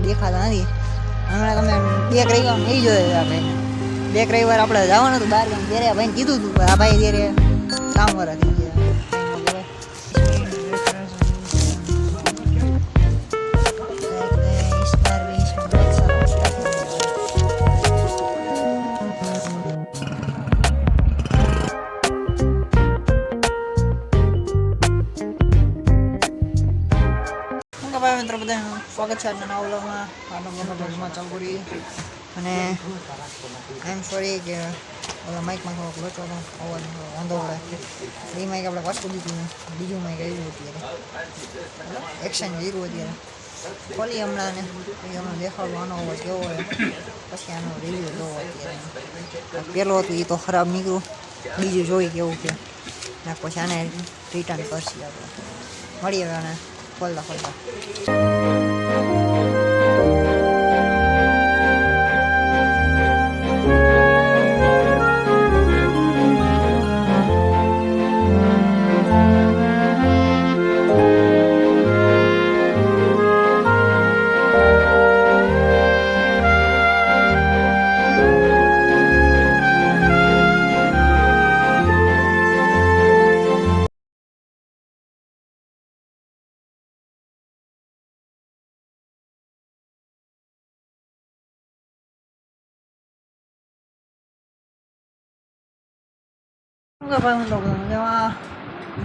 દેખાતા નથી. હમણાં તમે 2 રવિવાર નહીં જોયા આપણે 2 રવિવાર આપણે જવાનું હતું બહાર ગામ ત્યારે ભાઈને કીધું હતું આ ભાઈ ત્યારે કામવાળા થઈ ગયા. મિત્રો બધાનું સ્વાગત છે આજના નવા વ્લોગમાં. આપણે ચાલુ કરી અને આઈ એમ સોરી કે માઇકમાં થોડોક લોચો હતો, અવાજ વાંધો પડે. એ માઇક આપણે પાછું દીધું, બીજું માઇક આવ્યું અત્યારે એક્શન જીરું અત્યારે ખોલી હમણાં ને પછી હમણાં દેખાડું આનો અવાજ કેવો હોય, પછી આનો રિવ્યુ જોવો. અત્યારે પહેલો હતું એ તો ખરાબ નીકળ્યું, બીજું જોઈ કેવું કે પછી આને રિટર્ન કરશે. આપણે મળીએ હવે આને ખોલતા મજામાં.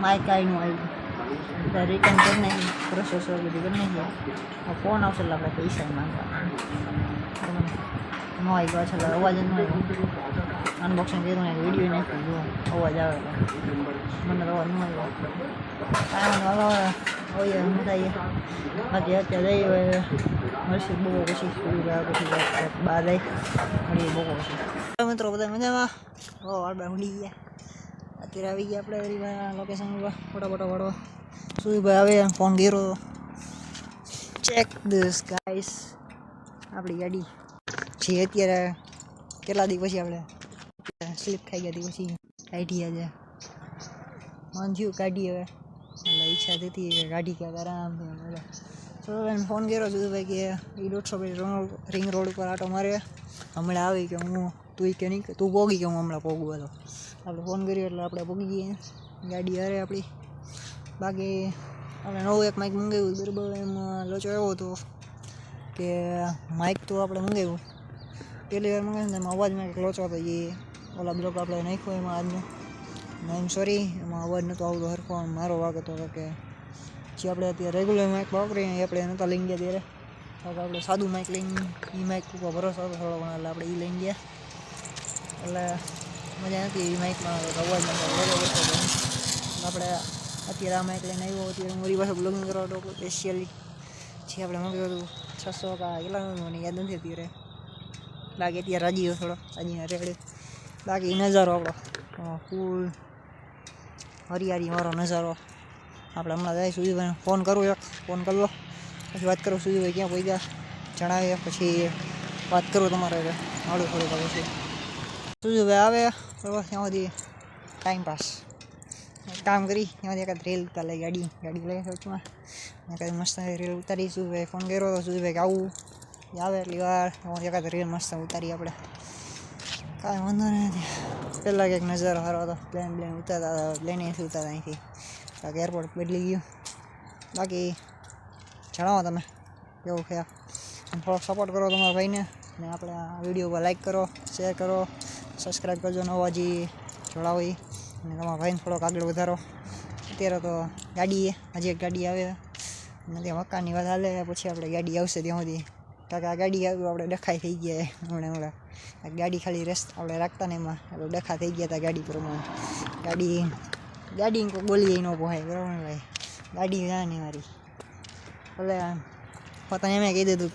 માઇક આવીનું આવ્યું રિટર્ન કરી નાખી, પ્રોસેસર બધી કરી નાખી. ફોન આવશે એટલે આપણે પૈસા માંગવા ન આવી ગયો છે એટલે અવાજ જ ન આવ્યો. અનબોક્સિંગ કર્યું ને વિડીયો નાખ્યું, જો અવાજ આવે મને અવાજ ન આવ્યો. હોય ન થાય બાકી અત્યારે જઈ હોય મળશે બહુ પછી પછી બહાર જઈ મળીએ બહુ પછી. મિત્રો બધા મજામાં. આપણે ઉડી ગયા અત્યારે આવી ગયા આપણે લોકેશન ઉપર ફોટા વાળવા. સુઈભાઈ આવે ફોન કર્યો, ચેક ધીસ ગાઈસ. આપણી ગાડી જે અત્યારે કેટલા દિવસ પછી આપણે સ્લીપ ખાઈ ગયા પછી કાઢી આજે મન થયું કાઢી હવે એટલે ઈચ્છા થતી કે ગાડી ક્યાં આરામ સુઈભાઈને ફોન કર્યો. સુઈભાઈ કે એ 150 રિંગ રોડ ઉપર આટો મારે હમણાં આવી કે હું તું કે નહીં તું પોગી કે હું હમણાં પોગું. હતો આપણે ફોન કર્યો એટલે આપણે પોગી ગઈએ ગાડી હારે આપણી. બાકી આપણે નવું એક માઇક મંગાવ્યું બરાબર. એમાં લોચો એવો હતો કે માઇક તો આપણે મંગાવ્યું પહેલી વાર મંગાવ્યું ને એમાં અવાજમાં કંઈક લોચો હતો. એ ઓલા બ્લોક આપણે નાખ્યો એમાં આજનો એમ સોરી એમાં અવાજ નહોતો આવતો સરખો. મારો વાગ હતો કે જે આપણે અત્યારે રેગ્યુલર માઇક વાપરીએ એ આપણે નહોતા લઈને ગયા ત્યારે. આપણે સાદું માઇક લઈને એ માઇક ઉપર ભરોસો હતો થોડો ઘણો એટલે આપણે એ લઈને ગયા. એટલે મજા નથી એ માઇકમાં અવાજમાં આપણે અત્યારે આ માઇક લઈને આવ્યો. અત્યારે મારી પાસે બ્લોગિંગ કરવા હતો સ્પેશિયલી જે આપણે મંગાવ્યું હતું 600 કા કેટલાનું મને યાદ નથી અત્યારે. બાકી અત્યારે રાજી થોડો રાજીના રેડે. બાકી નજારો આપણો ફૂલ હરિયાળીવાળો નજારો. આપણે હમણાં જાય સુજીભાઈને ફોન કરું, એક ફોન કરી લો પછી વાત કરું. સુજીભાઈ ક્યાં પહોંચ્યા જણાવીએ પછી વાત કરું તમારે મળું થોડુંક પછી. સુજીભાઈ આવે બરાબર ત્યાં સુધી ટાઈમ પાસ કામ કરી ત્યાંથી એકાદ રેલ ઉતાર ગાડી લઈ સૌચમાં એકાદ મસ્ત રેલ ઉતારી. સુજીભાઈ ફોન કર્યો તો સુજીભાઈ કે આવું આવે એટલી વાર એકાદ રેલ મસ્ત ઉતારી આપણે. કાંઈ વાંધો નથી. પહેલાં કંઈક નજારો સારો હતો. પ્લેન ઉતારતા હતા, પ્લેનેથી ઉતારતા અહીંથી બાકી એરપોર્ટ બદલી ગયું. બાકી જણાવો તમે કેવું છે. થોડોક સપોર્ટ કરો તમારા ભાઈને ને આપણે આ વિડીયો ઉપર લાઈક કરો, શેર કરો, સબસ્ક્રાઈબ કરજો નવા હજી જોડાવો અને તમારા ભાઈને થોડોક આગળ વધારો. અત્યારે તો ગાડી હજી એક ગાડી આવે અને ત્યાં મકાનની વાત હાલે પછી આપણે ગાડી આવશે ત્યાં સુધી. કારણ કે આ ગાડી આવ્યું આપણે ડખાઈ થઈ ગયા હમણાં આ ગાડી ખાલી રેસ્ટ આપણે રાખતા ને એમાં આપણે ડખા થઈ ગયા હતા ગાડી પ્રમાણે. ગાડી કોઈ બોલીએ ન પહોંચાય બરાબર ને ભાઈ. ગાડી ના નહીં મારી એટલે પોતાને એમ કહી દીધું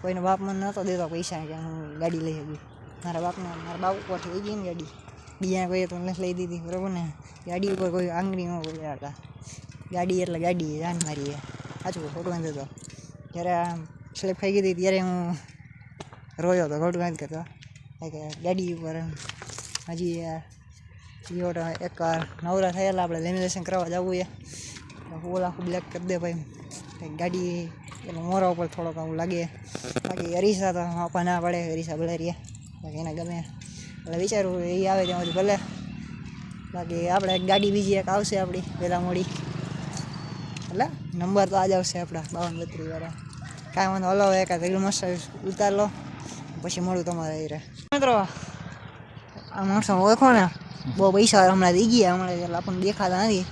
કોઈનો બાપ મને નહોતો દેતો પૈસા કે હું ગાડી લઈ શકું. મારા બાપ ઉપર થઈ ગઈ ને ગાડી બીજાને કોઈએ તો લઈ દીધી બરાબર ને. ગાડી ઉપર કોઈ આંગળી ન કોઈ આવતા. ગાડી એટલે ગાડી જાન મારી સાચું ખોટું વાંધો હતો. જ્યારે આ સ્લીપ ખાઈ ગઈ હતી ત્યારે હું રોયો હતો ખોટું વાંધ કરતો કે ગાડી ઉપર હજી એક વાર નવરા થયેલા આપણે લેમિનેશન કરવા જવું એ ઓલા બ્લેક કરી દે ભાઈ કંઈક ગાડી એટલે મોરા ઉપર થોડોક આવું લાગે. બાકી અરીસા તો આપવા ના પડે, અરીસા ભલે રહ્યા, બાકી એને ગમે એટલે વિચારું એ આવે ત્યાં સુધી ભલે. બાકી આપણે ગાડી બીજી એક આવશે આપણી વહેલા મોડી, એટલે નંબર તો આજ આવશે આપણા 5232 વાળા. કાંઈ વાંધો હલો, એકાદ રીલ મસ્ત ઉતાર લો પછી મળું તમારે એ. મિત્રો આ માણસો ઓળખો ને, બહુ પૈસા હમણાં દઈ ગયા હમણાં, એટલે આપણને દેખાતા નથી.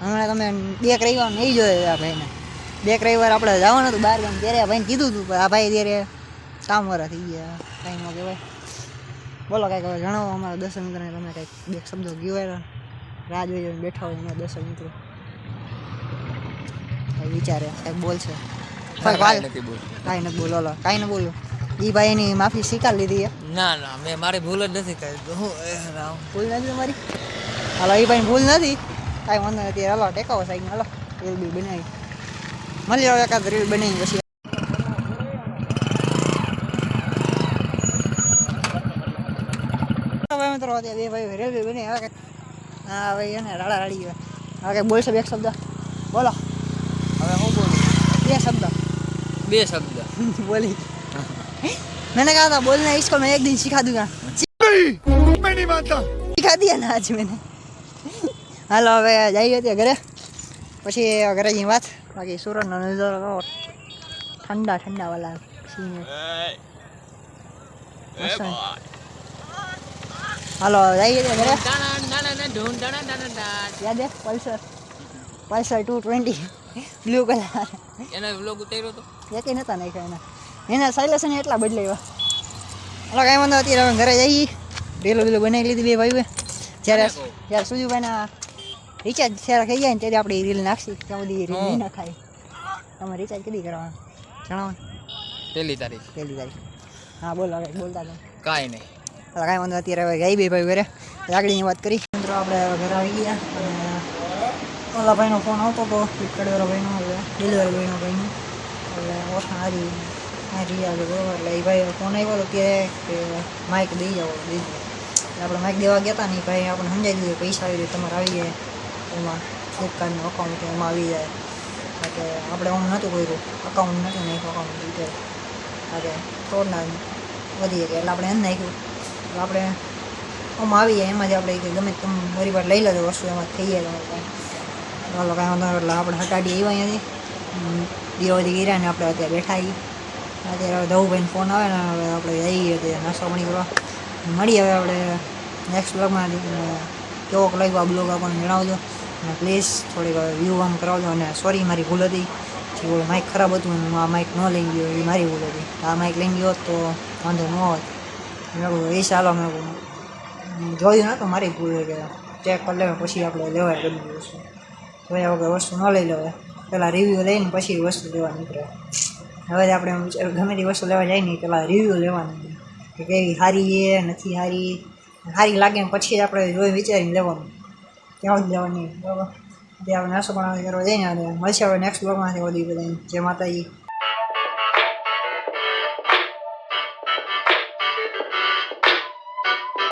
હમણાં તમે 2 રવિવાર નહીં જોયો આ ભાઈને. 2 રવિવાર આપણે જવાનું હતું બહાર ગામ, ત્યારે ભાઈને કીધું હતું પણ આ ભાઈ ત્યારે કામવાળા થઈ ગયા, કાંઈ ન કહેવાય. બોલો કાંઈક હવે જણાવો અમારા દર્શક મિત્રોને, તમે કંઈક 2 શબ્દો કહેવાય. રાહ જોઈ બેઠા હોય અમારા દર્શક મિત્રો, વિચારે કંઈક બોલશે. કાંઈ નથી બોલો, કાંઈ ન બોલું. એ ભાઈ એની માફી સ્વીકાર લીધી છે. ના મેં મારી ભૂલ જ નથી કરી. હું ભૂલ નથી તમારી? હાલો, એ ભાઈ ભૂલ નથી, કાંઈ વાંધો નથી. હાલો ટેકાવો સાઈડ, હાલો રીલ બી બનાવી મળી જાવ, એકાદ રીલ બનાવી પછી. ભાઈ મિત્રો અત્યારે 2 ભાઈ રેલવે બની. હવે કંઈક હા ભાઈ એને રાડા રાડી ગયો. હવે કંઈક બોલશે 2 શબ્દ બોલો. હવે હું બોલું 2 શબ્દ. 2 શબ્દ बोली मैंने कहा था बोलना इसको, मैं एक दिन सिखा दूंगा. मैं नहीं मानता. सिखा दिया ना आज मैंने. હાલો હવે જઈએ ત્યાં ઘરે, પછી ઘરે જઈ વાત. બાકી સુરતનો નજારો ઠંડા ઠંડા વાલા સીને. હાલો જઈએ ત્યાં ઘરે. યાદ હે પલ્સર 220 બ્લુ કલર એના વ્લોગ ઉતાર્યો તો એકે નતા નાખ્યા એના સાયલેશન એટલા બદલાવ્યા. હાલો કાંઈ વાંધો, અત્યારે ઘરે જઈએ. રેલો બેલો બનાવી લીધી 2 ભાઈઓએ. જ્યારે સુજીભાઈના રિચાર્જ શેર થઈ જાય ને ત્યારે આપણે રીલ નાખશી, ત્યાં બધી રીલ નહીં નાખાય. તમે રિચાર્જ કદી કરવાનું જણાવો. 1 તારીખ. હા બોલો, હવે બોલતા હતા. કાંઈ નહીં. હાલો કાંઈ વાંધો, અત્યારે હવે ગઈ 2 ભાઈઓ ઘરે, આગળની વાત કરી. મિત્રો આપણે ઘરે આવી ગયા અને ઓલા ભાઈનો ફોન આવતો હતો, ફ્લિપકાર્ટવાળા ભાઈનો, હવે ડિલિવરી ભાઈનો એટલે ઓછા હારી આવે બરોબર. એટલે એ ભાઈ ફોન આવ્યો હતો ત્યારે કે માઇક દઈ જાઓ, દીધું. એટલે આપણે માઇક દેવા ગયા હતા ને, ભાઈ આપણને સમજાવી દીધું પૈસા આવી જાય તમારે આવી જાય એમાં, ફ્લિપકાર્ટનું અકાઉન્ટ એમાં આવી જાય. એટલે આપણે આમ નહોતું કર્યું, અકાઉન્ટ નહોતું નાખ્યું, અકાઉન્ટ ડિટેલ એટલે થોડના વધી ગયા એટલે આપણે એમ નાખ્યું. એટલે આપણે આમાં આવી જાય, એમાં જ આપણે ગમે તમે મારી વાર લઈ લેજો વસ્તુ, એમાં થઈ જાય તમારે. ચાલો કાંઈ વાંધો, એટલે આપણે હટાડી આવ્યા અહીંયાથી દિવાળી ગીરા ને આપણે અત્યારે બેઠા આવીએ. અત્યારે હવે ધવુભાઈને ફોન આવે ને, હવે આપણે જઈએ અત્યારે નાસ્તો પાણી કરવા. મળીએ હવે આપણે નેક્સ્ટ બ્લોગમાં. કેવોક લાગ્યો આ બ્લોગ આપણને જણાવજો અને પ્લીઝ થોડીક વ્યૂ આમ કરાવજો. અને સોરી મારી ભૂલ હતી, જે માઇક ખરાબ હતું અને આ માઇક ન લઈ ગયો એ મારી ભૂલ હતી. આ માઇક લઈ ગયો તો વાંધો ન હોત. મેં એ ચાલો મેં જોયું ને તો મારી ભૂલ કે ચેક કરી લેવા પછી આપણે લેવાય બધી વસ્તુ. જોયા વગર વસ્તુ ન લઈ લેવાય, પહેલાં રિવ્યૂ લઈને પછી વસ્તુ લેવા નીકળે. હવે આપણે ગમે તે વસ્તુ લેવા જાય ને પહેલાં રિવ્યૂ લેવાનું કે કેવી સારી એ નથી સારી. સારી લાગે ને પછી આપણે જોઈ વિચારીને લેવાનું, ત્યાં જ લેવાની બરાબર. જે આપણે નાસ્તો પણ કરવા જઈને મળશે હવે નેક્સ્ટ બ્લોગમાંથી બધી બધા. જે માતાજી.